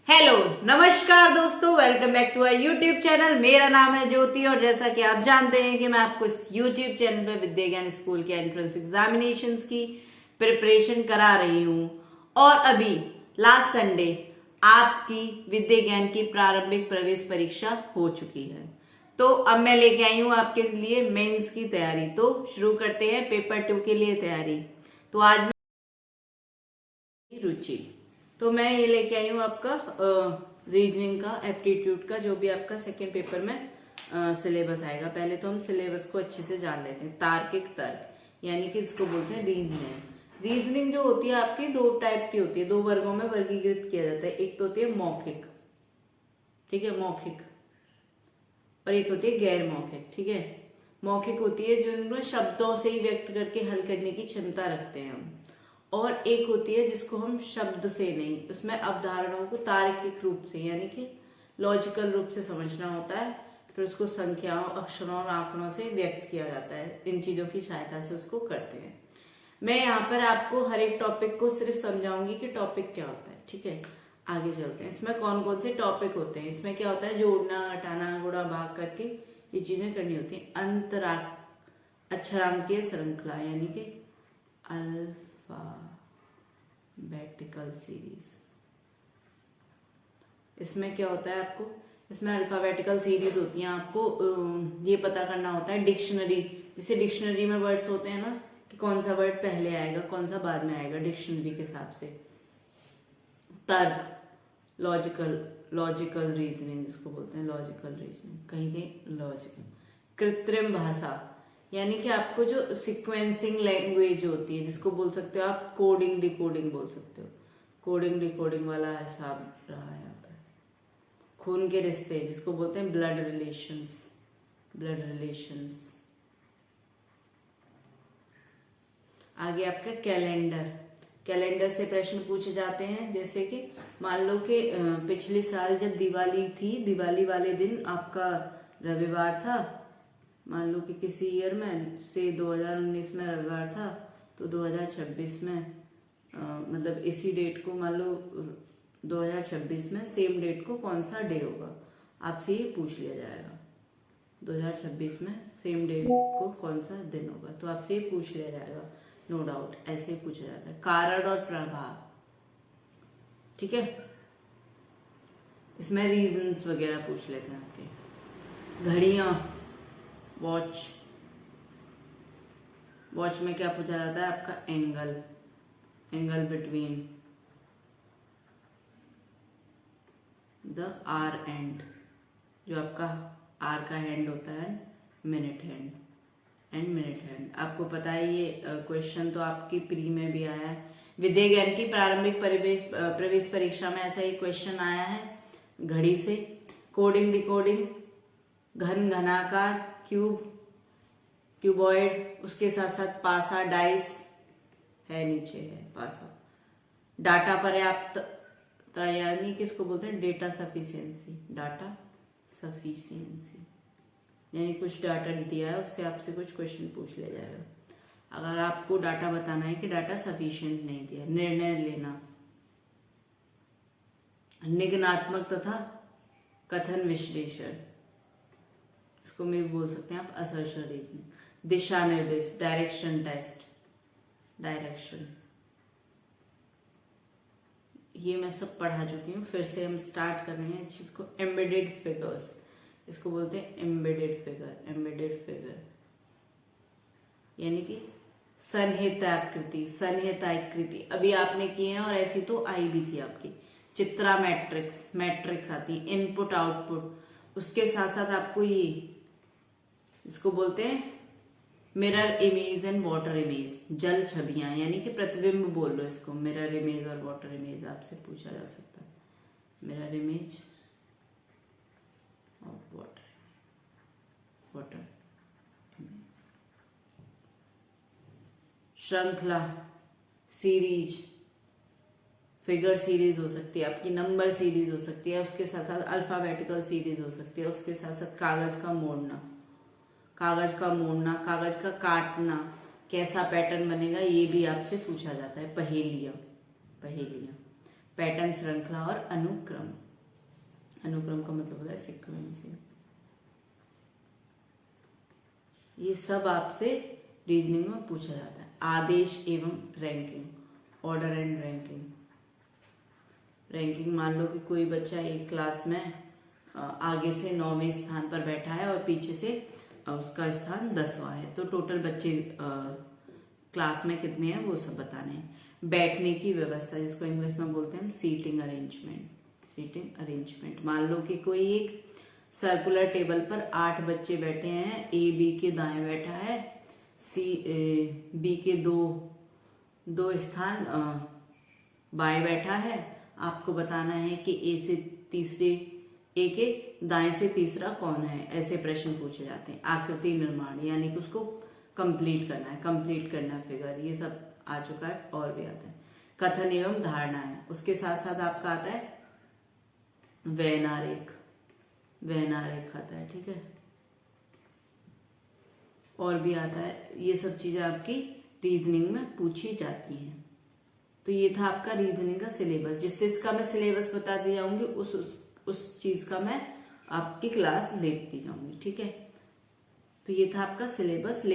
Hello नमस्कार दोस्तों, welcome back to our YouTube channel. मेरा नाम है ज्योति और जैसा कि आप जानते हैं कि मैं आपको इस यूट्यूब चैनल पे विद्या ज्ञान स्कूल के एंट्रेंस एग्जामिनेशंस की प्रिपरेशन करा रही हूँ। और अभी लास्ट संडे आपकी विद्या ज्ञान की प्रारंभिक प्रवेश परीक्षा हो चुकी है, तो अब मैं लेके आई हूँ आपके लिए मेंस की तैयारी। तो शुरू करते हैं पेपर 2 के लिए तैयारी। तो आज रुचि, तो मैं ये लेके आई हूँ आपका रीजनिंग का, एप्टीट्यूड का, जो भी आपका सेकेंड पेपर में सिलेबस आएगा। पहले तो हम सिलेबस को अच्छे से जान लेते हैं। तार्किक तर्क यानी कि इसको बोलते हैं रीजनिंग। रीजनिंग जो होती है आपकी दो टाइप की होती है, दो वर्गों में वर्गीकृत किया जाता है। एक तो होती है मौखिक, ठीक है, मौखिक, और एक होती है गैर मौखिक, ठीक है। मौखिक होती है जो इनको शब्दों से ही व्यक्त करके हल करने की क्षमता रखते हैं हम, और एक होती है जिसको हम शब्द से नहीं, उसमें अवधारणाओं को तार्किक रूप से यानी कि लॉजिकल रूप से समझना होता है, फिर उसको संख्याओं, अक्षरों और आंकड़ों से व्यक्त किया जाता है। इन चीजों की सहायता से उसको करते हैं। मैं यहाँ पर आपको हर एक टॉपिक को सिर्फ समझाऊंगी कि टॉपिक क्या होता है, ठीक है। आगे चलते हैं। इसमें कौन कौन से टॉपिक होते हैं। इसमें क्या होता है, जोड़ना, घटाना, गुणा, भाग करके ये चीजें करनी होती है। अंतरा अक्षरांकीय श्रृंखला यानी कि अल्फाबेटिकल सीरीज। इसमें क्या होता है आपको, इसमें अल्फाबेटिकल सीरीज होती है। आपको ये पता करना होता है डिक्शनरी, जैसे डिक्शनरी में वर्ड्स होते हैं ना कि कौन सा वर्ड पहले आएगा कौन सा बाद में आएगा, डिक्शनरी के हिसाब से। तर्क, लॉजिकल रीजनिंग जिसको बोलते हैं, लॉजिकल रीजनिंग, कहीं कहीं लॉजिकल। कृत्रिम भाषा यानी कि आपको जो सिक्वेंसिंग लैंग्वेज होती है, जिसको बोल सकते हो आप कोडिंग डिकोडिंग बोल सकते हो। कोडिंग डिकोडिंग वाला हिसाब रहा है यहाँ पर। खून के रिश्ते जिसको बोलते हैं ब्लड रिलेशंस, ब्लड रिलेशंस। आगे आपका कैलेंडर, कैलेंडर से प्रश्न पूछे जाते हैं। जैसे कि मान लो कि पिछले साल जब दिवाली थी, दिवाली वाले दिन आपका रविवार था, मान लो कि किसी ईयर में से 2019 में रविवार था, तो 2026 में मतलब इसी डेट को, मान लो 2026 में सेम डेट को कौन सा डे होगा, आपसे ये पूछ लिया जाएगा। 2026 में सेम डेट को कौन सा दिन होगा, तो आपसे ये पूछ लिया जाएगा, नो डाउट, ऐसे ही पूछा जाता है। कारण और प्रभाव, ठीक है। इसमें रीजंस वगैरह पूछ लेते हैं आपके। घड़ियां, वॉच, वॉच में क्या पूछा जाता है आपका, angle, angle between the hour and, जो आपका आर का हैंड होता है, minute hand and minute hand. आपको पता है ये क्वेश्चन तो आपकी प्री में भी आया है। विद्या ज्ञान की प्रारंभिक प्रवेश परीक्षा में ऐसा ही क्वेश्चन आया है घड़ी से। कोडिंग डिकोडिंग, घन घनाकार, क्यूब, क्यूबॉइड, उसके साथ साथ पासा, डाइस है, नीचे है पासा। डाटा पर्याप्तता यानी किसको बोलते हैं, डेटा सफिशिएंसी, डाटा सफिशिएंसी यानी कुछ डाटा दिया है उससे आपसे कुछ क्वेश्चन पूछ लिया जाएगा। अगर आपको डाटा बताना है कि डाटा सफिशिएंट नहीं दिया। निर्णय लेना, निगनात्मक तथा कथन विश्लेषण, इसको मैं भी बोल सकते हैं आप असर्शन रीजनिंग। दिशा निर्देश, डायरेक्शन टेस्ट, डायरेक्शन, ये मैं सब पढ़ा चुकी हूँ। फिर से हम स्टार्ट कर रहे हैं इस चीज को। एम्बेडेड फिगर्स, इसको बोलते हैं एम्बेडेड फिगर, एम्बेडेड फिगर यानी कि सन्निहिताकृति, सन्निहिताकृति अभी आपने किए हैं और ऐसी तो आई भी थी आपकी। चित्रा मैट्रिक्स, मैट्रिक्स आती है, इनपुट आउटपुट, उसके साथ साथ आपको ये इसको बोलते हैं mirror image and water image, जल छवियां यानी कि प्रतिबिंब बोल लो इसको। मिरर इमेज और वाटर इमेज आपसे पूछा जा सकता है, मिरर इमेज और वाटर इमेज। श्रृंखला, सीरीज, फिगर सीरीज हो सकती है आपकी, नंबर सीरीज हो सकती है, उसके साथ साथ अल्फाबेटिकल सीरीज हो सकती है, उसके साथ साथ कागज का मोड़ना, कागज का मोड़ना, कागज का काटना, कैसा पैटर्न बनेगा ये भी आपसे पूछा जाता है। पहेलियां, पहेलियां, पैटर्न श्रृंखला और अनुक्रम। अनुक्रम का मतलब होता है सीक्वेंसिंग। ये सब आपसे रीजनिंग में पूछा जाता है। आदेश एवं ranking, order and ranking. Ranking, मान लो कि कोई बच्चा एक क्लास में आगे से 9वें स्थान पर बैठा है और पीछे से उसका स्थान 10वां है, तो टोटल बच्चे क्लास में कितने हैं वो सब बताने हैं। बैठने की व्यवस्था, जिसको इंग्लिश में बोलते हैं सीटिंग अरेंजमेंट। सीटिंग अरेंजमेंट, मान लो कि कोई एक सर्कुलर टेबल पर 8 बच्चे बैठे हैं, ए बी के दाएं बैठा है, बी के दो स्थान बाएं बैठा है। आपको बताना है कि ए के दाएं से तीसरा कौन है। ऐसे प्रश्न पूछे जाते हैं। आकृति निर्माण, यानी कि उसको कंप्लीट करना फिगर, ये सब आ चुका है और भी आता है। कथन एवं धारणाएं, उसके साथ साथ आपका आता है व्ययन आरेख आता है, ठीक है, और भी आता है। ये सब चीजें आपकी रीजनिंग में पूछी जाती हैं। तो ये था आपका रीजनिंग का सिलेबस। जिससे इसका मैं सिलेबस बता दी जाऊंगी, उस चीज का मैं आपकी क्लास लेती जाऊंगी, ठीक है। तो ये था आपका सिलेबस।